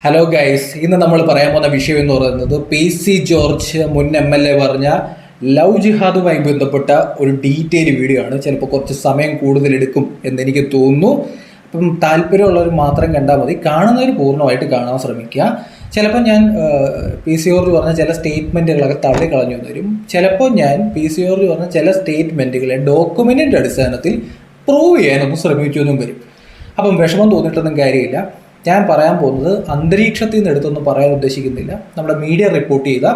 Hello guys, ഇന്ന് നമ്മൾ പറയാൻ പോകുന്ന വിഷയം എന്ന് പറയുന്നത് പി.സി. ജോർജ് മുൻ എം.എൽ.എ പറഞ്ഞ ലവ് ജിഹാദുമായി ബന്ധപ്പെട്ട ഒരു ഡീറ്റെയിൽ വീഡിയോ ആണ്. ചിലപ്പോൾ കുറച്ച് സമയം കൂടുതലെടുക്കും എന്നെനിക്ക് തോന്നുന്നു. അപ്പം താല്പര്യമുള്ളവർ മാത്രം കണ്ടാൽ മതി. കാണുന്നവർ പൂർണ്ണമായിട്ട് കാണാൻ ശ്രമിക്കുക. ചിലപ്പോൾ ഞാൻ പി.സി. ജോർജ് പറഞ്ഞ ചില സ്റ്റേറ്റ്മെൻറ്റുകളൊക്കെ തള്ളിക്കളഞ്ഞു തരും. ചിലപ്പോൾ ഞാൻ പി.സി. ജോർജ് പറഞ്ഞ ചില സ്റ്റേറ്റ്മെൻറ്റുകളെ ഡോക്യുമെൻറ്റിൻ്റെ അടിസ്ഥാനത്തിൽ പ്രൂവ് ചെയ്യാനൊന്നും ശ്രമിച്ചു എന്നും വരും. അപ്പം വിഷമം തോന്നിയിട്ടൊന്നും കാര്യമില്ല. ഞാൻ പറയാൻ പോകുന്നത് അന്തരീക്ഷത്തിൽ നിന്ന് എടുത്തൊന്നും പറയാൻ ഉദ്ദേശിക്കുന്നില്ല. നമ്മുടെ മീഡിയ റിപ്പോർട്ട് ചെയ്ത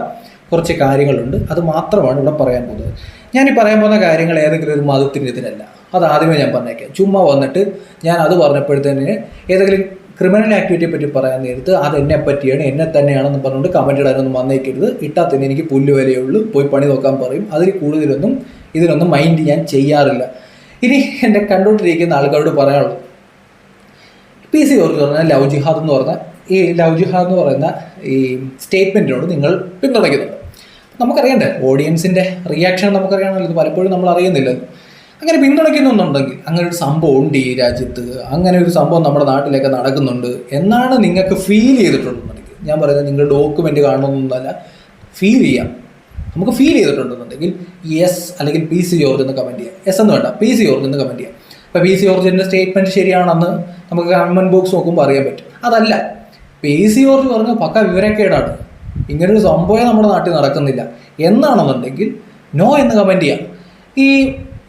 കുറച്ച് കാര്യങ്ങളുണ്ട്, അത് മാത്രമാണ് ഇവിടെ പറയാൻ പോകുന്നത്. ഞാൻ ഈ പറയാൻ പോകുന്ന കാര്യങ്ങൾ ഏതെങ്കിലും ഒരു മതത്തിനെതിരല്ല, അത് ആദ്യമേ ഞാൻ പറഞ്ഞേക്കാം. ചുമ്മാ വന്നിട്ട് ഞാൻ അത് പറഞ്ഞപ്പോഴത്തേന് ഏതെങ്കിലും ക്രിമിനൽ ആക്ടിവിറ്റിയെ പറ്റി പറയാൻ നേരത്ത് അത് എന്നെ പറ്റിയാണ്, എന്നെ തന്നെയാണെന്ന് പറഞ്ഞുകൊണ്ട് കമൻറ്റ് ഇടാനൊന്നും വന്നേക്കരുത്. ഇട്ടാൽ തന്നെ എനിക്ക് പുല്ല് വിലയുള്ളൂ, പോയി പണി നോക്കാൻ പറയും. അതിൽ കൂടുതലൊന്നും ഇതിനൊന്നും മൈൻഡ് ഞാൻ ചെയ്യാറില്ല. ഇനി എന്നെ കണ്ടുകൊണ്ടിരിക്കുന്ന ആൾക്കാരോട് പറയാനുള്ളത്, പി.സി. ജോർജ് പറഞ്ഞ ലവ് ജിഹാദ് എന്ന് പറയുന്ന ഈ സ്റ്റേറ്റ്മെൻറ്റിനോട് നിങ്ങൾ പിന്തുണയ്ക്കുന്നുണ്ട്. നമുക്കറിയണ്ടേ, ഓഡിയൻസിൻ്റെ റിയാക്ഷൻ നമുക്കറിയണമല്ലോ. ഇത് പലപ്പോഴും നമ്മൾ അറിയുന്നില്ല. അങ്ങനെ പിന്തുണയ്ക്കുന്നുണ്ടെങ്കിൽ അങ്ങനെ ഒരു സംഭവം ഉണ്ട് ഈ രാജ്യത്ത്, അങ്ങനെ ഒരു സംഭവം നമ്മുടെ നാട്ടിലൊക്കെ നടക്കുന്നുണ്ട് എന്നാണ് നിങ്ങൾക്ക് ഫീൽ ചെയ്തിട്ടുണ്ടെന്നുണ്ടെങ്കിൽ, ഞാൻ പറയുന്നത് നിങ്ങൾ ഡോക്യുമെൻ്റ് കാണണമെന്നൊന്നുമല്ല, ഫീൽ ചെയ്യാം. നമുക്ക് ഫീൽ ചെയ്തിട്ടുണ്ടെന്നുണ്ടെങ്കിൽ യെസ് അല്ലെങ്കിൽ പി.സി. ജോർജ് എന്ന് കമൻറ്റ് ചെയ്യാം. യെസ് എന്ന് വേണ്ട, പി.സി. ജോർജ് എന്ന് കമൻറ്റ് ചെയ്യാം. ഇപ്പോൾ പി.സി. ജോർജിൻ്റെ സ്റ്റേറ്റ്മെൻറ്റ് ശരിയാണെന്ന് നമുക്ക് കമൻറ്റ് ബോക്സ് നോക്കുമ്പോൾ അറിയാൻ പറ്റും. അതല്ല, പി.സി. ജോർജ് പറഞ്ഞ പക്ക വിവരക്കേടാണ്, ഇങ്ങനൊരു സംഭവം നമ്മുടെ നാട്ടിൽ നടക്കുന്നില്ല എന്നാണെന്നുണ്ടെങ്കിൽ നോ എന്ന് കമൻറ്റ് ചെയ്യാം. ഈ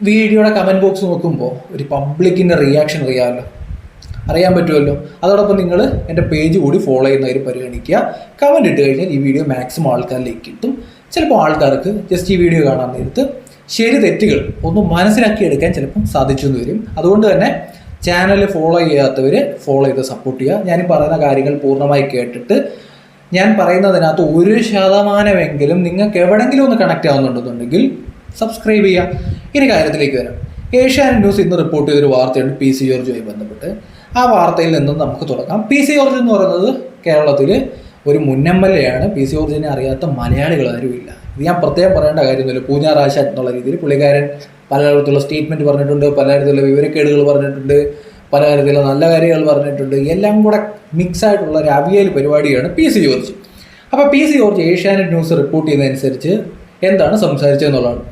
വീഡിയോയുടെ കമൻറ്റ് ബോക്സ് നോക്കുമ്പോൾ ഒരു പബ്ലിക്കിൻ്റെ റിയാക്ഷൻ അറിയാൻ പറ്റുമല്ലോ. അതോടൊപ്പം നിങ്ങൾ എൻ്റെ പേജ് കൂടി ഫോളോ ചെയ്യുന്നവർ പരിഗണിക്കുക. കമൻറ്റ് ഇട്ട് കഴിഞ്ഞാൽ ഈ വീഡിയോ മാക്സിമം ആൾക്കാരിലേക്ക് കിട്ടും. ചിലപ്പോൾ ആൾക്കാർക്ക് ജസ്റ്റ് ഈ വീഡിയോ കാണാൻ നേരത്ത് ശരി തെറ്റുകൾ ഒന്ന് മനസ്സിലാക്കിയെടുക്കാൻ ചിലപ്പം സാധിച്ചു എന്ന് വരും. അതുകൊണ്ട് തന്നെ ചാനൽ ഫോളോ ചെയ്യാത്തവർ ഫോളോ ചെയ്ത് സപ്പോർട്ട് ചെയ്യുക. ഞാൻ പറയുന്ന കാര്യങ്ങൾ പൂർണ്ണമായി കേട്ടിട്ട് ഞാൻ പറയുന്നതിനകത്ത് 1% നിങ്ങൾക്ക് എവിടെയെങ്കിലും ഒന്ന് കണക്റ്റ് ആവുന്നുണ്ടെന്നുണ്ടെങ്കിൽ സബ്സ്ക്രൈബ് ചെയ്യുക. ഇനി കാര്യത്തിലേക്ക് വരാം. ഏഷ്യാനെറ്റ് ന്യൂസ് ഇന്ന് റിപ്പോർട്ട് ചെയ്തൊരു വാർത്തയുണ്ട് പി.സി. ജോർജുമായി ബന്ധപ്പെട്ട്. ആ വാർത്തയിൽ നിന്നും നമുക്ക് തുടങ്ങാം. പി.സി. ജോർജ് എന്ന് പറയുന്നത് കേരളത്തിൽ ഒരു മുൻ എം.എൽ.എ ആണ്. പി.സി. ജോർജിനെ അറിയാത്ത മലയാളികൾ ആരുമില്ല. ഇത് ഞാൻ പ്രത്യേകം പറയേണ്ട കാര്യമൊന്നുമില്ല. പൂഞ്ഞാറാശ എന്നുള്ള രീതിയിൽ പുള്ളിക്കാരൻ പല തരത്തിലുള്ള സ്റ്റേറ്റ്മെൻറ്റ് പറഞ്ഞിട്ടുണ്ട്, പല തരത്തിലുള്ള വിവരക്കേടുകൾ പറഞ്ഞിട്ടുണ്ട്, പല തരത്തിലുള്ള നല്ല കാര്യങ്ങൾ പറഞ്ഞിട്ടുണ്ട്. എല്ലാം കൂടെ മിക്സായിട്ടുള്ള ഒരു അവിയൽ പരിപാടിയാണ് പി.സി. ജോർജ്. അപ്പോൾ പി.സി. ജോർജ് ഏഷ്യാനെറ്റ് ന്യൂസ് റിപ്പോർട്ട് ചെയ്യുന്നതനുസരിച്ച് എന്താണ് സംസാരിച്ചതെന്നുള്ളതാണ്.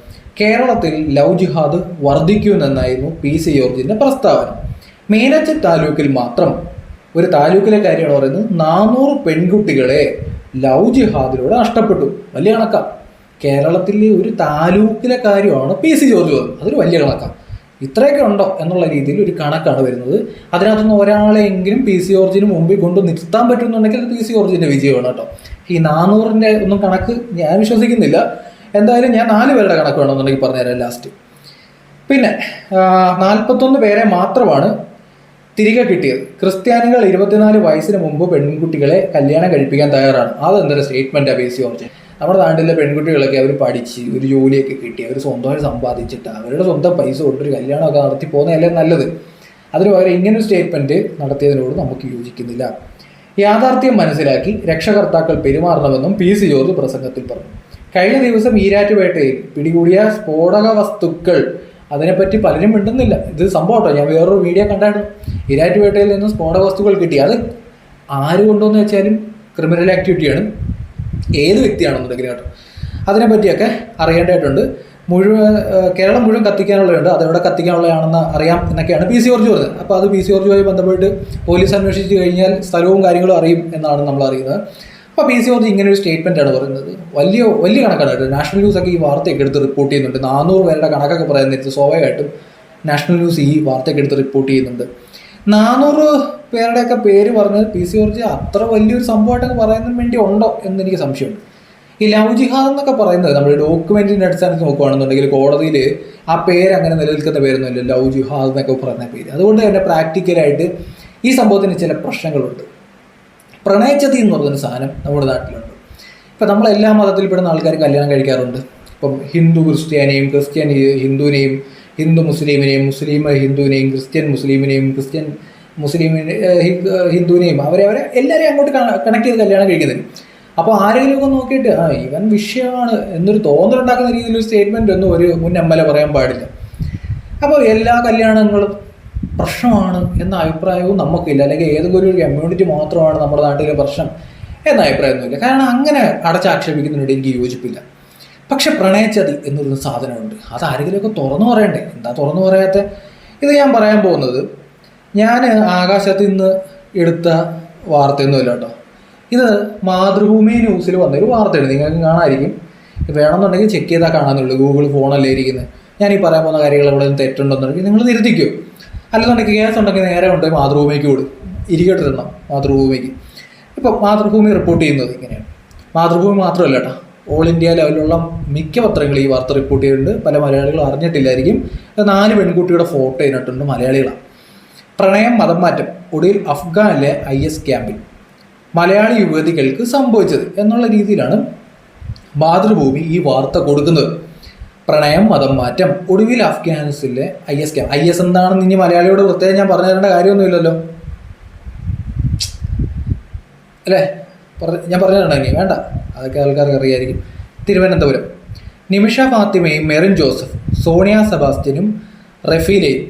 കേരളത്തിൽ ലവ് ജിഹാദ് വർദ്ധിക്കുമെന്നായിരുന്നു പി.സി. ജോർജിൻ്റെ പ്രസ്താവന. മീനച്ചിൽ താലൂക്കിൽ മാത്രം, ഒരു താലൂക്കിലെ കാര്യമാണ് പറയുന്നത്, 400 പെൺകുട്ടികളെ ലവ് ജിഹാദിലൂടെ നഷ്ടപ്പെട്ടു. വലിയ കണക്കാണ്. കേരളത്തിലെ ഒരു താലൂക്കിലെ കാര്യമാണ് പി.സി. ജോർജ് പറഞ്ഞത്. അതൊരു വലിയ കണക്കാണ്. ഇത്രയൊക്കെ ഉണ്ടോ എന്നുള്ള രീതിയിൽ ഒരു കണക്കാണ് വരുന്നത്. അതിനകത്തുനിന്ന് ഒരാളെങ്കിലും പി.സി. ജോർജിന് മുമ്പിൽ കൊണ്ട് നിർത്താൻ പറ്റുന്നുണ്ടെങ്കിൽ അത് പി.സി. ജോർജിൻ്റെ വിജയമാണ് കേട്ടോ. ഈ 400ൻ്റെ ഒന്നും കണക്ക് ഞാൻ വിശ്വസിക്കുന്നില്ല. എന്തായാലും ഞാൻ 4 പേരുടെ കണക്ക് വേണമെന്നുണ്ടെങ്കിൽ പറഞ്ഞുതരാം ലാസ്റ്റ്. പിന്നെ 41 പേരെ മാത്രമാണ് തിരികെ കിട്ടിയത്. ക്രിസ്ത്യാനികൾ 24 വയസ്സിന് മുമ്പ് പെൺകുട്ടികളെ കല്യാണം കഴിപ്പിക്കാൻ തയ്യാറാണ്. അതെന്തൊരു സ്റ്റേറ്റ്മെൻറ്റാണ് പി.സി. ജോർജ്. നമ്മുടെ നാട്ടിലെ പെൺകുട്ടികളൊക്കെ അവർ പഠിച്ച് ഒരു ജോലിയൊക്കെ കിട്ടി അവർ സ്വന്തമായിട്ട് സമ്പാദിച്ചിട്ട് അവരുടെ സ്വന്തം പൈസ കൊണ്ടൊരു കല്യാണമൊക്കെ നടത്തി പോകുന്നതല്ലേ നല്ലത്. അതിന് പകരം ഇങ്ങനൊരു സ്റ്റേറ്റ്മെൻറ്റ് നടത്തിയതിനോട് നമുക്ക് യോജിക്കുന്നില്ല. യാഥാർത്ഥ്യം മനസ്സിലാക്കി രക്ഷകർത്താക്കൾ പെരുമാറണമെന്നും പി.സി. ജോർജ് പ്രസംഗത്തിൽ പറഞ്ഞു. കഴിഞ്ഞ ദിവസം ഈരാറ്റുപേട്ടയിൽ പിടികൂടിയ സ്ഫോടക വസ്തുക്കൾ, അതിനെപ്പറ്റി പലരും മിണ്ടുന്നില്ല. ഇത് സംഭവം കേട്ടോ, ഞാൻ വേറൊരു വീഡിയോ കണ്ടായിരുന്നു. ഈരാറ്റുപേട്ടയിൽ നിന്ന് സ്ഫോടക വസ്തുക്കൾ കിട്ടി. അത് ആര് കൊണ്ടുവന്ന് വെച്ചാലും ക്രിമിനൽ ആക്ടിവിറ്റിയാണ്, ഏത് വ്യക്തിയാണെന്നുണ്ടെങ്കിലും കേട്ടോ. അതിനെപ്പറ്റിയൊക്കെ അറിയേണ്ടതായിട്ടുണ്ട്. കേരളം മുഴുവൻ കത്തിക്കാനുള്ളതുണ്ട്, അതെവിടെ കത്തിക്കാനുള്ളതാണെന്ന് അറിയാം എന്നൊക്കെയാണ് പി.സി. ജോർജ് പറഞ്ഞത്. അപ്പോൾ അത് പി.സി. ജോർജുമായി ബന്ധപ്പെട്ട് പോലീസ് അന്വേഷിച്ച് കഴിഞ്ഞാൽ സ്ഥലവും കാര്യങ്ങളും അറിയും എന്നാണ് നമ്മൾ അറിയുന്നത്. അപ്പോൾ പി.സി. ജോർജ് ഇങ്ങനെ ഒരു സ്റ്റേറ്റ്മെൻറ്റാണ് പറയുന്നത്. വലിയ കണക്കാണ് കേട്ടോ. നാഷണൽ ന്യൂസൊക്കെ ഈ വാർത്തയൊക്കെ എടുത്ത് റിപ്പോർട്ട് ചെയ്യുന്നുണ്ട്. 400 പേരുടെ കണക്കൊക്കെ പറയുന്നത് സ്വാഭാവികമായിട്ടും നാഷണൽ ന്യൂസ് ഈ വാർത്തയൊക്കെ എടുത്ത് റിപ്പോർട്ട് ചെയ്യുന്നുണ്ട്. 400 പേരുടെയൊക്കെ പേര് പറഞ്ഞത് പി.സി. ജോർജ് അത്ര വലിയൊരു സംഭവമായിട്ടൊക്കെ പറയുന്നതിന് വേണ്ടി ഉണ്ടോ എന്നെനിക്ക് സംശയമുണ്ട്. ഈ ലവ് ജിഹാദ് എന്നൊക്കെ പറയുന്നത് നമ്മൾ ഡോക്യുമെൻറ്റിൻ്റെ അടിസ്ഥാനത്തിൽ നോക്കുകയാണെന്നുണ്ടെങ്കിൽ കോടതിയിൽ ആ പേര് അങ്ങനെ നിലനിൽക്കുന്ന പേരൊന്നുമില്ല, ലവ് ജിഹാദ് എന്നൊക്കെ പറയുന്ന പേര്. അതുകൊണ്ട് തന്നെ പ്രാക്ടിക്കലായിട്ട് ഈ സംഭവത്തിന് ചില പ്രശ്നങ്ങളുണ്ട്. പ്രണയച്ചതി എന്ന് പറയുന്ന സാധനം നമ്മുടെ നാട്ടിലുണ്ട്. ഇപ്പം നമ്മളെല്ലാ മതത്തിൽപ്പെടുന്ന ആൾക്കാർ കല്യാണം കഴിക്കാറുണ്ട്. ഇപ്പം ഹിന്ദു ക്രിസ്ത്യാനെയും, ക്രിസ്ത്യൻ ഹിന്ദുവിനെയും, ഹിന്ദു മുസ്ലിമിനെയും, മുസ്ലിം ഹിന്ദുവിനെയും, ക്രിസ്ത്യൻ മുസ്ലിമിനെയും, ക്രിസ്ത്യൻ ഹിന്ദുവിനെയും അവരെ എല്ലാവരെയും അങ്ങോട്ട് കണക്ട് ചെയ്ത് കല്യാണം കഴിക്കുന്നില്ല. അപ്പോൾ ആരെങ്കിലുമൊക്കെ നോക്കിയിട്ട് ഇവൻ വിഷയമാണ് എന്നൊരു തോന്നലുണ്ടാക്കുന്ന രീതിയിലൊരു സ്റ്റേറ്റ്മെൻ്റ് ഒന്നും ഒരു മുൻ എം.എൽ.എ പറയാൻ പാടില്ല. അപ്പോൾ എല്ലാ കല്യാണങ്ങളും പ്രശ്നമാണ് എന്ന അഭിപ്രായവും നമുക്കില്ല, അല്ലെങ്കിൽ ഏതെങ്കിലും ഒരു കമ്മ്യൂണിറ്റി മാത്രമാണ് നമ്മുടെ നാട്ടിലെ പ്രശ്നം എന്ന അഭിപ്രായമൊന്നുമില്ല. കാരണം അങ്ങനെ അടച്ചാക്ഷേപിക്കുന്നതിനോട് എനിക്ക് യോജിപ്പില്ല. പക്ഷെ പ്രണയച്ചതി എന്നൊരു സാധനമുണ്ട്, അത് ആരെങ്കിലുമൊക്കെ തുറന്നു പറയണ്ടേ? എന്താ തുറന്നു പറയാത്ത? ഇത് ഞാൻ പറയാൻ പോകുന്നത് ഞാൻ ആകാശത്ത് നിന്ന് എടുത്ത വാർത്തയൊന്നുമില്ല കേട്ടോ. ഇത് മാതൃഭൂമി ന്യൂസിൽ വന്നൊരു വാർത്തയാണ്, നിങ്ങൾക്ക് കാണാമായിരിക്കും. വേണമെന്നുണ്ടെങ്കിൽ ചെക്ക് ചെയ്താൽ കാണാമെന്നുള്ളൂ, ഗൂഗിൾ ഫോണല്ലേ ഇരിക്കുന്നത്. ഞാൻ ഈ പറയാൻ പോകുന്ന കാര്യങ്ങൾ എവിടെ നിന്ന് തെറ്റുണ്ടെന്നുണ്ടെങ്കിൽ നിങ്ങൾ തിരുത്തിക്കോ. അല്ലെന്നുണ്ടെങ്കിൽ കേസ് ഉണ്ടെങ്കിൽ നേരെ കൊണ്ടുപോയി മാതൃഭൂമിക്ക് കൊടുക്കും, ഇരിക്കട്ടിടണം മാതൃഭൂമിക്ക്. ഇപ്പം മാതൃഭൂമി റിപ്പോർട്ട് ചെയ്യുന്നത് ഇങ്ങനെയാണ്. മാതൃഭൂമി മാത്രമല്ല കേട്ടോ, ഓൾ ഇന്ത്യ ലെവലിലുള്ള മിക്ക പത്രങ്ങൾ ഈ വാർത്ത റിപ്പോർട്ട് ചെയ്തിട്ടുണ്ട്. പല മലയാളികളും അറിഞ്ഞിട്ടില്ലായിരിക്കും. 4 പെൺകുട്ടിയുടെ ഫോട്ടോ ഇതിനകത്തുണ്ട്, മലയാളികളാണ്. പ്രണയം മതം മാറ്റം, ഒടുവിൽ അഫ്ഗാനിലെ IS ക്യാമ്പിൽ മലയാളി യുവതികൾക്ക് സംഭവിച്ചത് എന്നുള്ള രീതിയിലാണ് മാതൃഭൂമി ഈ വാർത്ത കൊടുക്കുന്നത്. പ്രണയം മതം മാറ്റം, ഒടുവിൽ അഫ്ഗാനിലെ IS ക്യാമ്പ്. IS എന്താണെന്ന് ഇനി മലയാളിയോട് പ്രത്യേകം ഞാൻ പറഞ്ഞു തരേണ്ട കാര്യമൊന്നുമില്ലല്ലോ അല്ലേ? ഞാൻ പറഞ്ഞു തരണോ ഇനി? വേണ്ട, അതൊക്കെ ആൾക്കാർക്ക് അറിയായിരിക്കും. തിരുവനന്തപുരം നിമിഷ ഫാത്തിമയും മെറിൻ ജോസഫ്, സോണിയ സെബാസ്റ്റ്യനും റഫീലയും,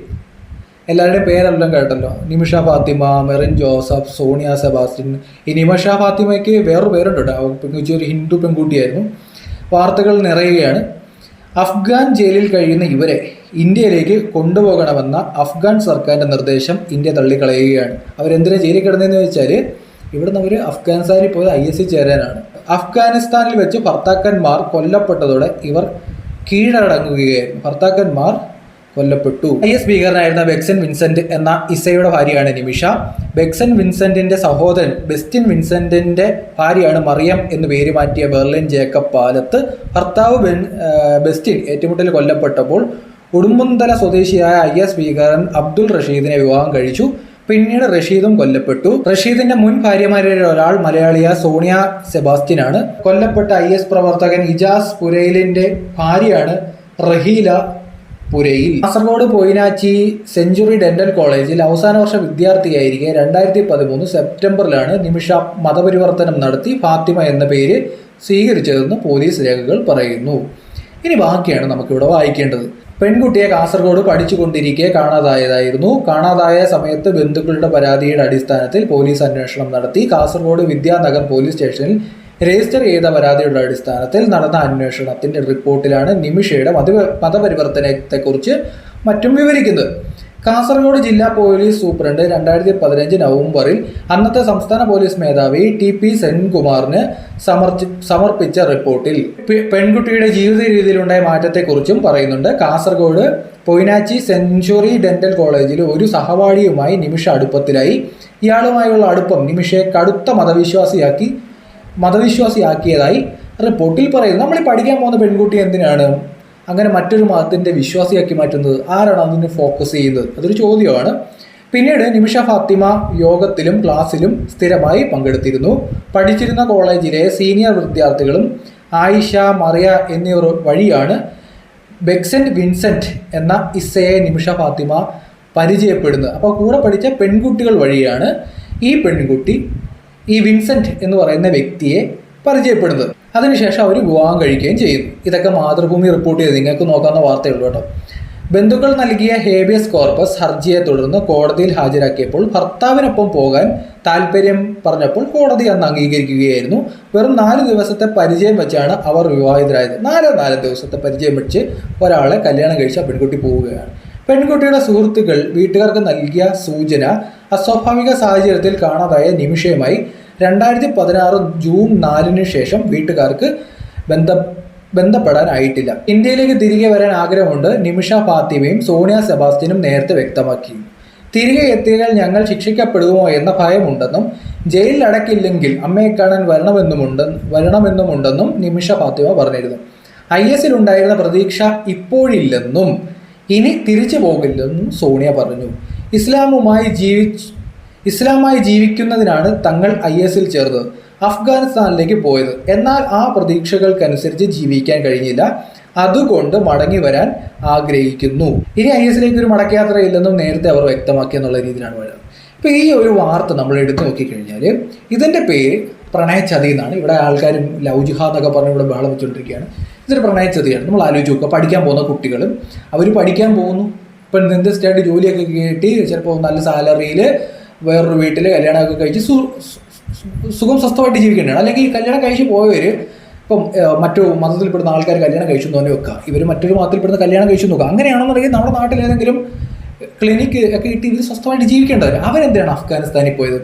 എല്ലാവരുടെയും പേരെല്ലാം കേട്ടല്ലോ. നിമിഷ ഫാത്തിമ, മെറിൻ ജോസഫ്, സോണിയ സെബാസ്റ്റ്യൻ. ഈ നിമിഷ ഫാത്തിമയ്ക്ക് വേറൊരു പേരുണ്ട് കേട്ടോ, ഒരു ഹിന്ദു പെൺകുട്ടിയായിരുന്നു. വാർത്തകൾ നിറയുകയാണ്. അഫ്ഗാൻ ജയിലിൽ കഴിയുന്ന ഇവരെ ഇന്ത്യയിലേക്ക് കൊണ്ടുപോകണമെന്ന അഫ്ഗാൻ സർക്കാരിൻ്റെ നിർദ്ദേശം ഇന്ത്യ തള്ളിക്കളയുകയാണ്. അവരെന്തിനാ ജയിലിൽ കിടന്നതെന്ന് വെച്ചാൽ ഇവിടുന്ന് അവർ അഫ്ഗാനിസ്ഥാനിൽ പോയത് IS ചേരാനാണ്. അഫ്ഗാനിസ്ഥാനിൽ വെച്ച് ഭർത്താക്കന്മാർ കൊല്ലപ്പെട്ടതോടെ ഇവർ കീഴടങ്ങുകയായിരുന്നു. ഭർത്താക്കന്മാർ കൊല്ലപ്പെട്ടു. IS ഭീകരനായിരുന്ന ബെക്സൻ വിൻസെന്റ് എന്ന ഇസയുടെ ഭാര്യയാണ് നിമിഷ. ബെക്സൻ വിൻസെന്റിന്റെ സഹോദരൻ ബെസ്റ്റിൻ വിൻസെന്റിന്റെ ഭാര്യയാണ് മറിയം എന്ന് പേര് മാറ്റിയ ബെർലിൻ ജേക്കബ് പാലത്ത്. ഭർത്താവ് ബെസ്റ്റിൻ ഏറ്റുമുട്ടൽ കൊല്ലപ്പെട്ടപ്പോൾ ഉടുമ്പന്തല സ്വദേശിയായ IS ഭീകരൻ അബ്ദുൾ റഷീദിനെ വിവാഹം കഴിച്ചു. പിന്നീട് റഷീദും കൊല്ലപ്പെട്ടു. റഷീദിന്റെ മുൻ ഭാര്യമാരിൽ ഒരാൾ മലയാളിയ സോണിയ സെബാസ്റ്റ്യനാണ്. കൊല്ലപ്പെട്ട IS പ്രവർത്തകൻ ഇജാസ് പുരയിലിന്റെ ഭാര്യയാണ് റഹീല പുരയിൽ. കാസർഗോഡ് പൊയിനാച്ചി സെഞ്ചുറി ഡെന്റൽ കോളേജിൽ അവസാന വർഷ വിദ്യാർത്ഥിയായിരിക്കെ 2013 സെപ്റ്റംബറിലാണ് നിമിഷ മതപരിവർത്തനം നടത്തി ഫാത്തിമ എന്ന പേര് സ്വീകരിച്ചതെന്ന് പോലീസ് രേഖകൾ പറയുന്നു. ഇനി ബാക്കിയാണ് നമുക്കിവിടെ വായിക്കേണ്ടത്. പെൺകുട്ടിയെ കാസർഗോഡ് പഠിച്ചുകൊണ്ടിരിക്കെ കാണാതായതായിരുന്നു. കാണാതായ സമയത്ത് ബന്ധുക്കളുടെ പരാതിയുടെ അടിസ്ഥാനത്തിൽ പോലീസ് അന്വേഷണം നടത്തി. കാസർഗോഡ് വിദ്യാനഗർ പോലീസ് സ്റ്റേഷനിൽ രജിസ്റ്റർ ചെയ്ത പരാതിയുടെ അടിസ്ഥാനത്തിൽ നടന്ന അന്വേഷണത്തിന്റെ റിപ്പോർട്ടിലാണ് നിമിഷയുടെ മതപരിവർത്തനത്തെക്കുറിച്ച് മറ്റും വിവരിക്കുന്നത്. കാസർഗോഡ് ജില്ലാ പോലീസ് സൂപ്രണ്ട് 2015 നവംബറിൽ അന്നത്തെ സംസ്ഥാന പോലീസ് മേധാവി TP സെൻകുമാറിന് സമർപ്പിച്ച റിപ്പോർട്ടിൽ പെൺകുട്ടിയുടെ ജീവിത രീതിയിലുണ്ടായ മാറ്റത്തെക്കുറിച്ചും പറയുന്നുണ്ട്. കാസർഗോഡ് പൊയിനാച്ചി സെഞ്ചുറി ഡെന്റൽ കോളേജിൽ ഒരു സഹപാഠിയുമായി നിമിഷ അടുപ്പത്തിലായി. ഇയാളുമായുള്ള അടുപ്പം നിമിഷയെ കടുത്ത മതവിശ്വാസിയാക്കിയതായി റിപ്പോർട്ടിൽ പറയുന്നു. നമ്മൾ ഈ പഠിക്കാൻ പോകുന്ന പെൺകുട്ടി എന്തിനാണ് അങ്ങനെ മറ്റൊരു മതത്തിൻ്റെ വിശ്വാസിയാക്കി മാറ്റുന്നത്? ആരാണ് അതിന് ഫോക്കസ് ചെയ്യുന്നത്? അതൊരു ചോദ്യമാണ്. പിന്നീട് നിമിഷ ഫാത്തിമ യോഗത്തിലും ക്ലാസ്സിലും സ്ഥിരമായി പങ്കെടുത്തിരുന്നു. പഠിച്ചിരുന്ന കോളേജിലെ സീനിയർ വിദ്യാർത്ഥികളും ആയിഷ, മറിയ എന്നിവർ വഴിയാണ് ബെക്സൻ വിൻസെന്റ് എന്ന ഇസയെ നിമിഷ ഫാത്തിമ പരിചയപ്പെടുന്നത്. അപ്പോൾ കൂടെ പഠിച്ച പെൺകുട്ടികൾ വഴിയാണ് ഈ പെൺകുട്ടി ഈ വിൻസെന്റ് എന്ന് പറയുന്ന വ്യക്തിയെ പരിചയപ്പെടുന്നത്. അതിനുശേഷം അവർ വിവാഹം കഴിക്കുകയും ചെയ്യുന്നു. ഇതൊക്കെ മാതൃഭൂമി റിപ്പോർട്ട് ചെയ്ത് നിങ്ങൾക്ക് നോക്കാവുന്ന വാർത്തയുള്ളൂ കേട്ടോ. ബന്ധുക്കൾ നൽകിയ ഹേബിയസ് കോർപ്പസ് ഹർജിയെ തുടർന്ന് കോടതിയിൽ ഹാജരാക്കിയപ്പോൾ ഭർത്താവിനൊപ്പം പോകാൻ താല്പര്യം പറഞ്ഞപ്പോൾ കോടതി അന്ന് അംഗീകരിക്കുകയായിരുന്നു. വെറും 4 ദിവസത്തെ പരിചയം വെച്ചാണ് അവർ വിവാഹിതരായത്. 4 ദിവസത്തെ പരിചയം വെച്ച് ഒരാളെ കല്യാണം കഴിച്ച പെൺകുട്ടി പോവുകയാണ്. പെൺകുട്ടിയുടെ സുഹൃത്തുക്കൾ വീട്ടുകാർക്ക് നൽകിയ സൂചന അസ്വാഭാവിക സാഹചര്യത്തിൽ കാണാതായ നിമിഷയുമായി 2016 ജൂൺ 4 ശേഷം വീട്ടുകാർക്ക് ബന്ധപ്പെടാനായിട്ടില്ല. ഇന്ത്യയിലേക്ക് തിരികെ വരാൻ ആഗ്രഹമുണ്ട് നിമിഷ ഫാത്തിമയും സോണിയ സെബാസ്റ്റ്യനും നേരത്തെ വ്യക്തമാക്കി. തിരികെ എത്തിയാൽ ഞങ്ങൾ ശിക്ഷിക്കപ്പെടുമോ എന്ന ഭയമുണ്ടെന്നും ജയിലിൽ അടക്കില്ലെങ്കിൽ അമ്മയെ കാണാൻ വരണമെന്നുമുണ്ടെന്നും നിമിഷ ഫാത്തിമ പറഞ്ഞിരുന്നു. IS ഉണ്ടായിരുന്ന പ്രതീക്ഷ ഇപ്പോഴില്ലെന്നും ഇനി തിരിച്ചു പോകില്ലെന്നും സോണിയ പറഞ്ഞു. ഇസ്ലാമായി ജീവിക്കുന്നതിനാണ് തങ്ങൾ IS ചേർന്നത്, അഫ്ഗാനിസ്ഥാനിലേക്ക് പോയത്. എന്നാൽ ആ പ്രതീക്ഷകൾക്കനുസരിച്ച് ജീവിക്കാൻ കഴിഞ്ഞില്ല, അതുകൊണ്ട് മടങ്ങി വരാൻ ആഗ്രഹിക്കുന്നു. ഇനി IS ഒരു മടക്കയാത്രയില്ലെന്നും നേരത്തെ അവർ വ്യക്തമാക്കി എന്നുള്ള രീതിയിലാണ് വരുന്നത്. ഇപ്പോൾ ഈ ഒരു വാർത്ത നമ്മൾ എടുത്തു നോക്കിക്കഴിഞ്ഞാൽ ഇതിൻ്റെ പേര് പ്രണയച്ചതി എന്നാണ്. ഇവിടെ ആൾക്കാരും ലവ് ജിഹാദ് എന്നൊക്കെ പറഞ്ഞ് ഇവിടെ ബഹളം വെച്ചുകൊണ്ടിരിക്കുകയാണ്. ഇതൊരു പ്രണയച്ചതിയാണ്. നമ്മൾ ആലോചിച്ച് നോക്കുക, പഠിക്കാൻ പോകുന്ന കുട്ടികൾ അവർ പഠിക്കാൻ പോകുന്നു, ഇപ്പം നിർദ്ദിഷ്ടമായിട്ട് ജോലിയൊക്കെ കിട്ടി ചിലപ്പോൾ നല്ല സാലറിയിൽ വേറൊരു വീട്ടിൽ കല്യാണമൊക്കെ കഴിച്ച് സുഖം സ്വസ്ഥമായിട്ട് ജീവിക്കേണ്ടതാണ്. അല്ലെങ്കിൽ കല്യാണം കഴിച്ച് പോയവർ ഇപ്പം മറ്റു മതത്തിൽപ്പെടുന്ന ആൾക്കാർ കല്യാണം കഴിച്ചു എന്ന് തന്നെ വെക്കുക, ഇവർ മറ്റൊരു മതത്തിൽപ്പെടുന്ന കല്യാണം കഴിച്ചു നോക്കുക. അങ്ങനെയാണെന്നുണ്ടെങ്കിൽ നമ്മുടെ നാട്ടിൽ ഏതെങ്കിലും ക്ലിനിക്ക് ഒക്കെ ഇട്ട് ഇവർ സ്വസ്ഥമായിട്ട് ജീവിക്കേണ്ടവർ അവരെന്താണ് അഫ്ഗാനിസ്ഥാനിൽ പോയത്?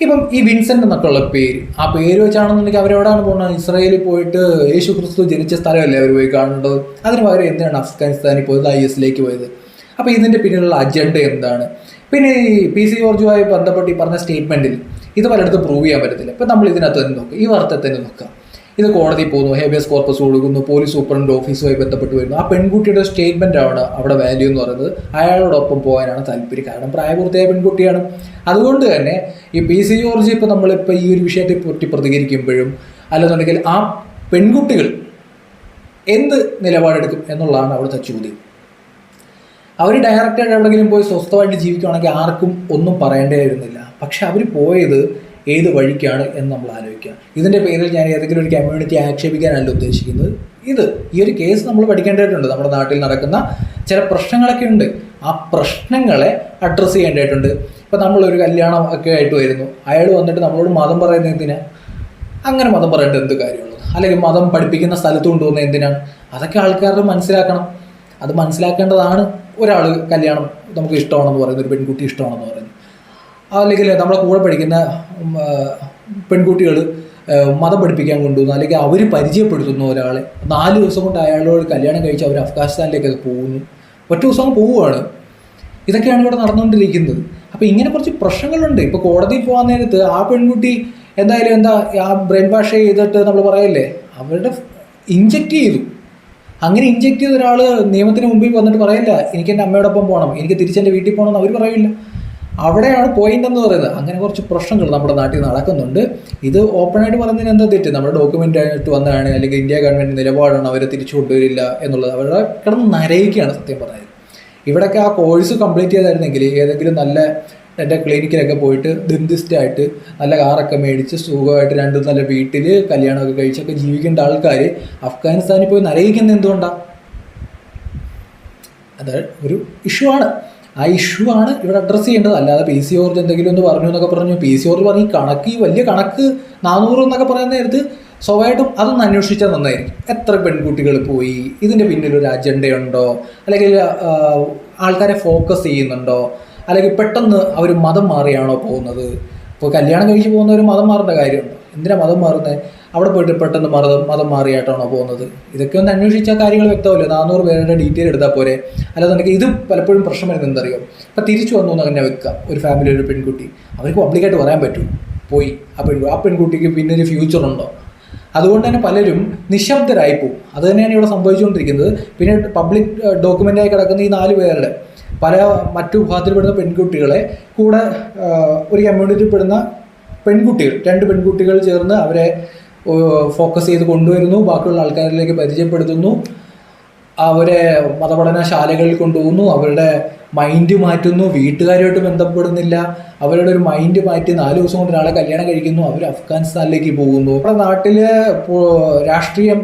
ഇപ്പം ഈ വിൻസെൻ്റ് എന്നൊക്കെയുള്ള പേര്, ആ പേര് വെച്ചാണെന്നുണ്ടെങ്കിൽ അവരെവിടെയാണ് പോകുന്നത്? ഇസ്രായേലിൽ പോയിട്ട് യേശു ക്രിസ്തു ജനിച്ച സ്ഥലമല്ലേ അവർ പോയി കാണേണ്ടത്? അതിന് പകരം എന്താണ് അഫ്ഗാനിസ്ഥാനിൽ പോയത്, IS പോയത്? അപ്പോൾ ഇതിൻ്റെ പിന്നിലുള്ള അജണ്ട എന്താണ്? പിന്നെ ഈ PC ജോർജുമായി ബന്ധപ്പെട്ട് ഈ പറഞ്ഞ സ്റ്റേറ്റ്മെൻറ്റിൽ ഇത് പലയിടത്തും പ്രൂവ് ചെയ്യാൻ പറ്റത്തില്ല. ഇപ്പം നമ്മൾ ഇതിനകത്ത് തന്നെ നോക്കുക, ഈ വാർത്ത തന്നെ നോക്കാം. ഇത് കോടതിയിൽ പോകുന്നു, ഹേബിയസ് കോർപ്പസ് കൊടുക്കുന്നു, പോലീസ് സൂപ്രണ്ട് ഓഫീസുമായി ബന്ധപ്പെട്ട് വരുന്നു. ആ പെൺകുട്ടിയുടെ സ്റ്റേറ്റ്മെൻ്റ് ആണ് അവിടെ വാല്യൂ എന്ന് പറയുന്നത്. അയാളോടൊപ്പം പോകാനാണ് താല്പര്യം, കാരണം പ്രായപൂർത്തിയായ പെൺകുട്ടിയാണ്. അതുകൊണ്ട് തന്നെ ഈ PC ജോർജ് ഇപ്പോൾ നമ്മളിപ്പോൾ ഈ ഒരു വിഷയത്തെ പറ്റി പ്രതികരിക്കുമ്പോഴും അല്ലെന്നുണ്ടെങ്കിൽ ആ പെൺകുട്ടികൾ എന്ത് നിലപാടെടുക്കും എന്നുള്ളതാണ് അവിടുത്തെ ചോദ്യം. അവർ ഡയറക്റ്റായിട്ട് എവിടെയെങ്കിലും പോയി സ്വസ്ഥമായിട്ട് ജീവിക്കുകയാണെങ്കിൽ ആർക്കും ഒന്നും പറയേണ്ടതായിരുന്നില്ല. പക്ഷെ അവർ പോയത് ഏത് വഴിക്കാണ് എന്ന് നമ്മൾ ആലോചിക്കുക. ഇതിൻ്റെ പേരിൽ ഞാൻ ഏതെങ്കിലും ഒരു കമ്മ്യൂണിറ്റി ആക്ഷേപിക്കാനല്ല ഉദ്ദേശിക്കുന്നത്. ഈ ഒരു കേസ് നമ്മൾ പഠിക്കേണ്ടതായിട്ടുണ്ട്. നമ്മുടെ നാട്ടിൽ നടക്കുന്ന ചില പ്രശ്നങ്ങളൊക്കെ ഉണ്ട്, ആ പ്രശ്നങ്ങളെ അഡ്രസ്സ് ചെയ്യേണ്ടതായിട്ടുണ്ട്. ഇപ്പോൾ നമ്മളൊരു കല്യാണം ഒക്കെ ആയിട്ട് വരുന്നു, അയാൾ വന്നിട്ട് നമ്മളോട് മതം പറയുന്നത് എന്തിനാണ്? അങ്ങനെ മതം പറയേണ്ടത് എന്ത് കാര്യമുള്ളത്? അല്ലെങ്കിൽ മതം പഠിപ്പിക്കുന്ന സ്ഥലത്ത് കൊണ്ടുപോകുന്നത് എന്തിനാണ്? അതൊക്കെ ആൾക്കാർ മനസ്സിലാക്കണം. അത് മനസ്സിലാക്കേണ്ടതാണ്. ഒരാൾ കല്യാണം നമുക്ക് ഇഷ്ടമാണെന്ന് പറയുന്നത്, ഒരു പെൺകുട്ടി ഇഷ്ടമാണെന്ന് പറയുന്നത്, അല്ലെങ്കിൽ നമ്മളെ കൂടെ പഠിക്കുന്ന പെൺകുട്ടികൾ മതം പഠിപ്പിക്കാൻ കൊണ്ടുപോകുന്നു, അല്ലെങ്കിൽ അവർ പരിചയപ്പെടുത്തുന്നു ഒരാളെ, 4 ദിവസം കൊണ്ട് അയാളോട് കല്യാണം കഴിച്ച് അവർ അഫ്ഗാനിസ്ഥാനിലേക്കൊക്കെ പോകുന്നു, ഒറ്റ ദിവസം പോവുകയാണ്. ഇതൊക്കെയാണ് ഇവിടെ നടന്നുകൊണ്ടിരിക്കുന്നത്. അപ്പോൾ ഇങ്ങനെ കുറച്ച് പ്രശ്നങ്ങളുണ്ട്. ഇപ്പോൾ കോടതിയിൽ പോകാൻ നേരത്ത് ആ പെൺകുട്ടി എന്തായാലും ആ ബ്രെയിൻ വാഷ് ചെയ്തിട്ട് നമ്മൾ പറയല്ലേ, അവരുടെ ഇഞ്ചെക്റ്റ് ചെയ്തു. അങ്ങനെ ഇഞ്ചെക്റ്റ് ചെയ്ത ഒരാൾ നിയമത്തിന് മുമ്പിൽ വന്നിട്ട് പറയില്ല എനിക്ക് എൻ്റെ അമ്മയോടൊപ്പം പോകണം, എനിക്ക് തിരിച്ചെൻ്റെ വീട്ടിൽ പോകണം എന്ന് അവർ പറയില്ല. അവിടെയാണ് പോയിന്റ് എന്ന് പറയുന്നത്. അങ്ങനെ കുറച്ച് പ്രശ്നങ്ങൾ നമ്മുടെ നാട്ടിൽ നടക്കുന്നുണ്ട്. ഇത് ഓപ്പണായിട്ട് പറയുന്നതിന് എന്താ തെറ്റ്? നമ്മുടെ ഡോക്യുമെൻ്റ് ആയിട്ട് വന്നതാണ്, അല്ലെങ്കിൽ ഇന്ത്യ ഗവൺമെൻറ് നിലപാടാണ്, അവരെ തിരിച്ചു കൊണ്ടുവരില്ല എന്നുള്ളത്. അവരുടെ കിടന്ന് നരയിക്കുകയാണ് സത്യം പറഞ്ഞത്. ഇവിടെയൊക്കെ ആ കോഴ്സ് കംപ്ലീറ്റ് ചെയ്തായിരുന്നെങ്കിൽ ഏതെങ്കിലും നല്ല എൻ്റെ ക്ലിനിക്കിലൊക്കെ പോയിട്ട് ഡെന്റിസ്റ്റായിട്ട് നല്ല കാറൊക്കെ മേടിച്ച് സുഖമായിട്ട് 2 നല്ല വീട്ടിൽ കല്യാണമൊക്കെ കഴിച്ചൊക്കെ ജീവിക്കേണ്ട ആൾക്കാർ അഫ്ഗാനിസ്ഥാനിൽ പോയി നരയിക്കുന്നത് എന്തുകൊണ്ടാണ്? അത് ഒരു ഇഷ്യൂ ആണ്. ആ ഇഷ്യൂ ആണ് ഇവിടെ അഡ്രസ്സ് ചെയ്യേണ്ടത്. അല്ലാതെ PC ജോർജ് എന്തെങ്കിലും ഒന്ന് പറഞ്ഞു എന്നൊക്കെ പറഞ്ഞു. PC ജോർജ് പറഞ്ഞ് ഈ വലിയ കണക്ക് 400 എന്നൊക്കെ പറയുന്ന നേരത്ത് സ്വാഭാവികമായിട്ടും അതൊന്ന് അന്വേഷിച്ചാൽ നന്നായിരിക്കും. എത്ര പെൺകുട്ടികൾ പോയി, ഇതിൻ്റെ പിന്നിലൊരു അജണ്ടയുണ്ടോ, അല്ലെങ്കിൽ ആൾക്കാരെ ഫോക്കസ് ചെയ്യുന്നുണ്ടോ, അല്ലെങ്കിൽ പെട്ടെന്ന് അവർ മതം മാറിയാണോ പോകുന്നത്? ഇപ്പോൾ കല്യാണം കഴിച്ച് പോകുന്നവർ മതം മാറേണ്ട കാര്യമുണ്ടോ? എന്തിനാണ് മതം മാറുന്നത്? അവിടെ പോയിട്ട് പെട്ടെന്ന് മതം മാറിയായിട്ടാണോ പോകുന്നത്? ഇതൊക്കെ ഒന്ന് അന്വേഷിച്ചാൽ കാര്യങ്ങൾ വ്യക്തമല്ലോ. 400 പേരുടെ ഡീറ്റെയിൽ എടുത്താൽ പോരെ. അല്ലാന്നുണ്ടെങ്കിൽ ഇത് പലപ്പോഴും പ്രശ്നം വരുന്നത് എന്തറിയോ, ഇപ്പം തിരിച്ചു വന്നു എന്ന് തന്നെ വെക്കുക, ഒരു ഫാമിലി ഒരു പെൺകുട്ടി, അവർക്ക് പബ്ലിക്കായിട്ട് പറയാൻ പറ്റും പോയി ആ പെൺകുട്ടിക്ക് പിന്നെ ഒരു ഫ്യൂച്ചറുണ്ടോ? അതുകൊണ്ട് തന്നെ പലരും നിശബ്ദരായി പോകും. അത് തന്നെയാണ് ഇവിടെ സംഭവിച്ചുകൊണ്ടിരിക്കുന്നത്. പിന്നെ പബ്ലിക് ഡോക്യുമെൻ്റായി കിടക്കുന്ന ഈ 4 പേരുടെ പല മറ്റു വിഭാഗത്തിൽപ്പെടുന്ന പെൺകുട്ടികളെ കൂടെ ഒരു കമ്മ്യൂണിറ്റിയിൽപ്പെടുന്ന പെൺകുട്ടികൾ 2 പെൺകുട്ടികൾ ചേർന്ന് അവരെ ഫോക്കസ് ചെയ്ത് കൊണ്ടുവരുന്നു, ബാക്കിയുള്ള ആൾക്കാരിലേക്ക് പരിചയപ്പെടുത്തുന്നു, അവരെ മതപഠനശാലകളിൽ കൊണ്ടുപോകുന്നു, അവരുടെ മൈൻഡ് മാറ്റുന്നു, വീട്ടുകാരുമായിട്ട് ബന്ധപ്പെടുന്നില്ല, അവരുടെ ഒരു മൈൻഡ് മാറ്റി 4 ദിവസം കൊണ്ട് ഒരാളെ കല്യാണം കഴിക്കുന്നു, അവർ അഫ്ഗാനിസ്ഥാനിലേക്ക് പോകുന്നു. നമ്മുടെ നാട്ടിൽ രാഷ്ട്രീയം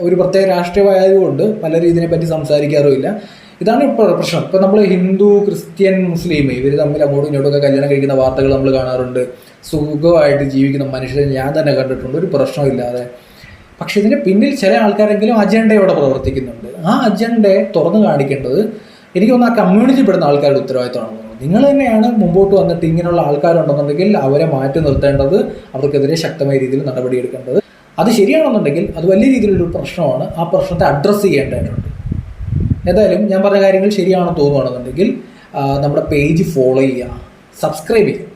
ഒരു പ്രത്യേക രാഷ്ട്രീയമായതുകൊണ്ട് പലരും ഇതിനെപ്പറ്റി സംസാരിക്കാറുമില്ല. ഇതാണ് ഇപ്പോൾ പ്രശ്നം. ഇപ്പോൾ നമ്മൾ ഹിന്ദു, ക്രിസ്ത്യൻ, മുസ്ലിം ഇവർ തമ്മിൽ അങ്ങോട്ടും ഇങ്ങോട്ടൊക്കെ കല്യാണം കഴിക്കുന്ന വാർത്തകൾ നമ്മൾ കാണാറുണ്ട്. സുഖമായിട്ട് ജീവിക്കുന്ന മനുഷ്യരെ ഞാൻ തന്നെ കണ്ടിട്ടുണ്ട്, ഒരു പ്രശ്നമില്ലാതെ. പക്ഷെ ഇതിന് പിന്നിൽ ചില ആൾക്കാരെങ്കിലും അജണ്ടയോടെ പ്രവർത്തിക്കുന്നുണ്ട്. ആ അജണ്ടയെ തുറന്നു കാണിക്കേണ്ടത് എനിക്ക് തോന്നുന്നു ആ കമ്മ്യൂണിറ്റി പെടുന്ന ആൾക്കാരുടെ ഉത്തരവാദിത്തമാണെന്ന് തോന്നുന്നു. നിങ്ങൾ തന്നെയാണ് മുമ്പോട്ട് വന്നിട്ട് ഇങ്ങനെയുള്ള ആൾക്കാരുണ്ടെന്നുണ്ടെങ്കിൽ അവരെ മാറ്റി നിർത്തേണ്ടത്, അവർക്കെതിരെ ശക്തമായ രീതിയിൽ നടപടിയെടുക്കേണ്ടത്. അത് ശരിയാണെന്നുണ്ടെങ്കിൽ അത് വലിയ രീതിയിലൊരു പ്രശ്നമാണ്. ആ പ്രശ്നത്തെ അഡ്രസ്സ് ചെയ്യേണ്ടതായിട്ടുണ്ട്. ഏതായാലും ഞാൻ പറഞ്ഞ കാര്യങ്ങൾ ശരിയാണെന്ന് തോന്നുകയാണെന്നുണ്ടെങ്കിൽ നമ്മുടെ പേജ് ഫോളോ ചെയ്യുക, സബ്സ്ക്രൈബ് ചെയ്യുക.